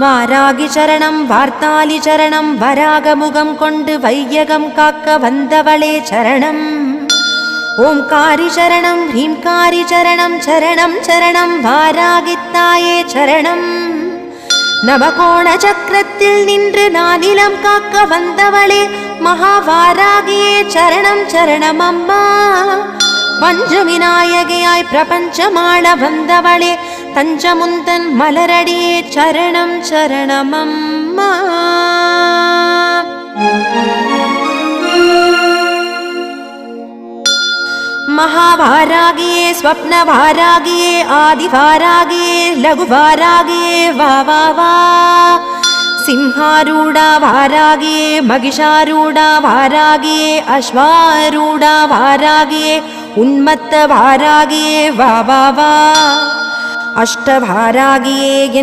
வாராகி சரணம் வார்த்தாலி சரணம் வராகமுகம் கொண்டு வையகம் காக்க வந்தவளே சரணம். ஓம்காரி சரணம் ஹ்ரீம்காரி சரணம் சரணம் சரணம் வாராகித்தாயே சரணம். நவகோண சக்கரத்தில் நின்று நானிலம் காக்க வந்தவளே மகாவாராகியே சரணம் சரணம் அம்மா. பஞ்சவிநாயகியாய் பிரபஞ்சமாள வந்தவளே தஞ்சமுந்தன் மலரடியே சரணம் சரணம் அம்மா. महावारागिये स्वप्नवारागिये आदिवारागिये लघुवारागिये वा वा वा. सिंहारूढा वारागिये महिषारूढा वारागिये अश्वारूढा वारागिये उन्मत्त वारागिये वा वा वा. अष्टवारागिये